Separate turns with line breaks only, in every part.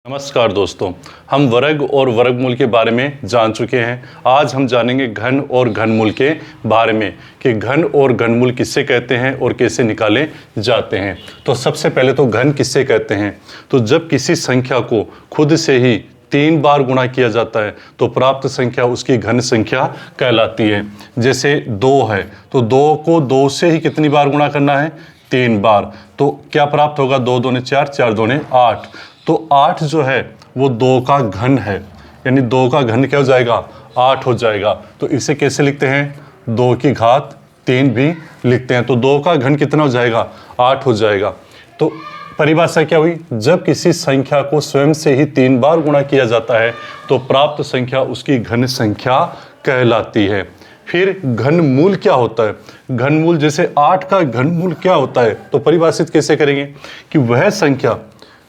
नमस्कार दोस्तों, हम वर्ग और वर्गमूल के बारे में जान चुके हैं। आज हम जानेंगे घन और घनमूल के बारे में कि घन और घनमूल किससे कहते हैं और कैसे निकाले जाते हैं। तो सबसे पहले तो घन किससे कहते हैं। तो जब किसी संख्या को खुद से ही 3 बार गुणा किया जाता है तो प्राप्त संख्या उसकी घन संख्या कहलाती है। जैसे 2 है तो 2 को 2 से ही कितनी बार गुणा करना है, 3 बार। तो क्या प्राप्त होगा, 2 दूने 4, 4 दूने 8। तो 8 जो है वो 2 का घन है, यानी 2 का घन क्या हो जाएगा, 8 हो जाएगा। तो इसे कैसे लिखते हैं, 2 की घात 3 भी लिखते हैं। तो 2 का घन कितना हो जाएगा, 8 हो जाएगा। तो परिभाषा क्या हुई, जब किसी संख्या को स्वयं से ही 3 बार गुणा किया जाता है तो प्राप्त संख्या उसकी घन संख्या कहलाती है। फिर घनमूल क्या होता है, घनमूल जैसे 8 का घनमूल क्या होता है, तो परिभाषित कैसे करेंगे कि वह संख्या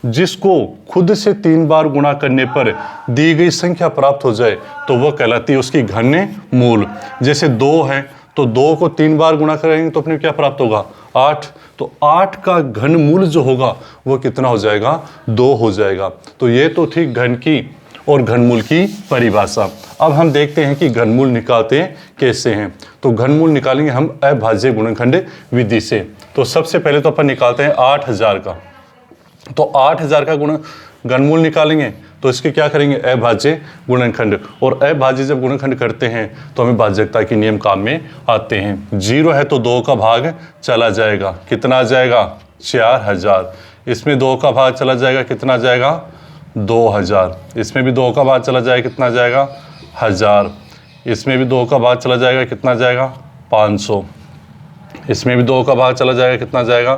जिसको खुद से 3 बार गुणा करने पर दी गई संख्या प्राप्त हो जाए तो वह कहलाती है उसकी घनमूल। जैसे 2 है तो 2 को 3 बार गुणा करेंगे तो अपने क्या प्राप्त होगा, 8। तो 8 का घनमूल जो होगा वो कितना हो जाएगा, 2 हो जाएगा। तो ये तो थी घन की और घनमूल की परिभाषा। अब हम देखते हैं कि घनमूल निकालते कैसे हैं। तो घनमूल निकालेंगे हम अभाज्य गुणनखंड विधि से। तो सबसे पहले तो अपन निकालते हैं 8000 का। तो 8000 का घनमूल निकालेंगे तो इसके क्या करेंगे, अभाज्य गुणनखंड। और अभाज्य जब गुणनखंड करते हैं तो हमें भाज्यता के नियम काम में आते हैं। 0 है तो 2 का भाग चला जाएगा, कितना आ जाएगा, 4000। इसमें 2 का भाग चला जाएगा, कितना आ जाएगा, 2000। इसमें भी 2 का भाग चला जाएगा, कितना आ जाएगा, 1000। इसमें भी 2 का भाग चला जाएगा, कितना आ जाएगा, 500। इसमें भी 2 का भाग चला जाएगा, कितना आ जाएगा,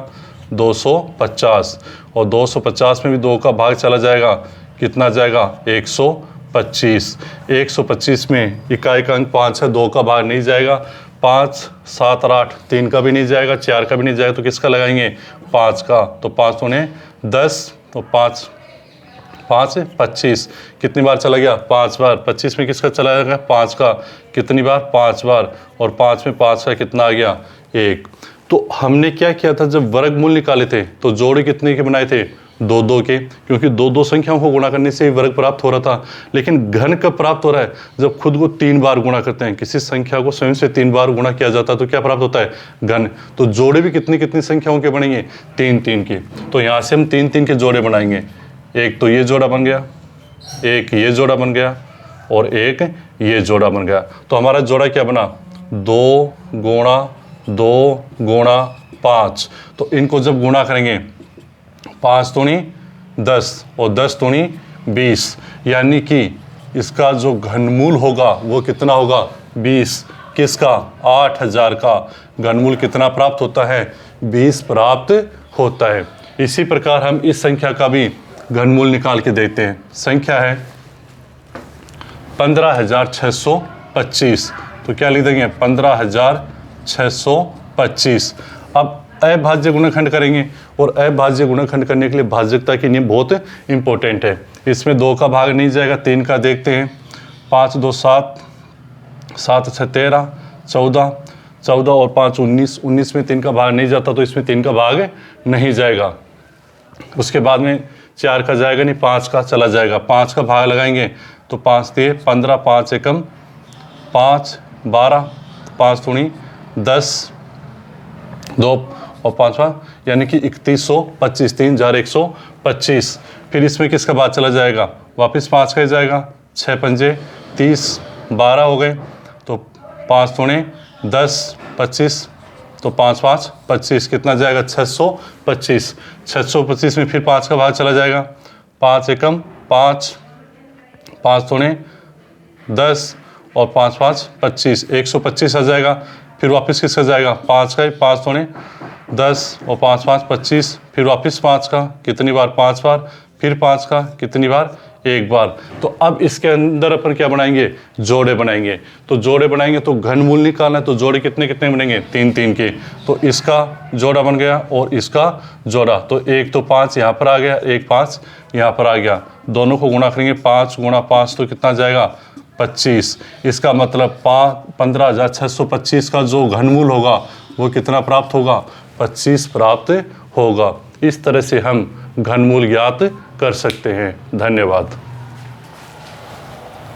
250। और 250 में भी 2 का भाग चला जाएगा, कितना जाएगा, 125। 125 में इकाई का अंक 5 है, 2 का भाग नहीं जाएगा। 5, 7 और 8, 3 का भी नहीं जाएगा, 4 का भी नहीं जाएगा। तो किसका लगाएंगे, 5 का। तो 5 दूने 10, तो 5 25। कितनी बार चला गया, 5 बार। 25 में किसका चला जाएगा, 5 का। कितनी बार, 5 बार। और 5 में 5 का कितना आ गया, 1। तो हमने क्या किया था, जब वर्गमूल निकाले थे तो जोड़े कितने के बनाए थे, 2-2 के, क्योंकि 2-2 संख्याओं को गुणा करने से ही वर्ग प्राप्त हो रहा था। लेकिन घन कब प्राप्त हो रहा है, जब खुद को 3 बार गुणा करते हैं। किसी संख्या को स्वयं से 3 बार गुणा किया जाता है तो क्या प्राप्त होता है, घन। तो जोड़े भी कितनी कितनी संख्याओं के बनेंगे, 3-3 के। तो यहाँ से हम 3-3 के जोड़े बनाएंगे। एक तो ये जोड़ा बन गया, एक ये जोड़ा बन गया और एक ये जोड़ा बन गया। तो हमारा जोड़ा क्या बना, 2 गुणा 2 गुणा 5। तो इनको जब गुणा करेंगे, 5 दूनी 10 और 10 दूनी 20, यानी कि इसका जो घनमूल होगा वो कितना होगा, 20। किसका, 8000 का घनमूल कितना प्राप्त होता है, 20 प्राप्त होता है। इसी प्रकार हम इस संख्या का भी घनमूल निकाल के देते हैं। संख्या है 15625। तो क्या लिख देंगे, 15625। अब अभाज्य गुणनखंड करेंगे और अभाज्य गुणनखंड करने के लिए भाज्यता के नियम बहुत इंपॉर्टेंट है। इसमें 2 का भाग नहीं जाएगा, 3 का देखते हैं। 5 2 7, 7 6 13, 14, 14 और 5 19। 19 में 3 का भाग नहीं जाता तो इसमें 3 का भाग नहीं जाएगा। उसके बाद में 4 का जाएगा नहीं, 5 का चला जाएगा। 5 का भाग लगाएंगे तो 5 दिए 15, 5 एकम 5, 12, 5 दूनी 10, 2 और 5, यानी कि 3125। 3 4 125। फिर इसमें किसका बाद चला जाएगा, वापस 5 का ही जाएगा। 6 पंजे 30, 12 हो गए। तो 5 दूने 10, 25। तो 5 5 25, कितना जाएगा, 625। 625 में फिर 5 का भाग चला जाएगा। 5 एकम 5, 5 दूने 10 और 5 5 25, 125 आ जाएगा। फिर वापस किसका जाएगा, 5 का। 5 दूने 10 और 5 5 25। फिर वापस 5 का, कितनी बार, 5 बार। फिर 5 का, कितनी बार, 1 बार। तो अब इसके अंदर अपन क्या बनाएंगे, जोड़े बनाएंगे। तो जोड़े बनाएंगे तो घनमूल निकालना है, तो जोड़े कितने कितने बनेंगे, 3-3 के। तो इसका जोड़ा बन गया और इसका जोड़ा। तो एक तो 5 यहाँ पर आ गया, एक 5 यहाँ पर आ गया। दोनों को गुणा करेंगे, 5 गुणा 5 तो कितना जाएगा, 25। इसका मतलब 15625 का जो घनमूल होगा वो कितना प्राप्त होगा, 25 प्राप्त होगा। इस तरह से हम घनमूल ज्ञात कर सकते हैं। धन्यवाद।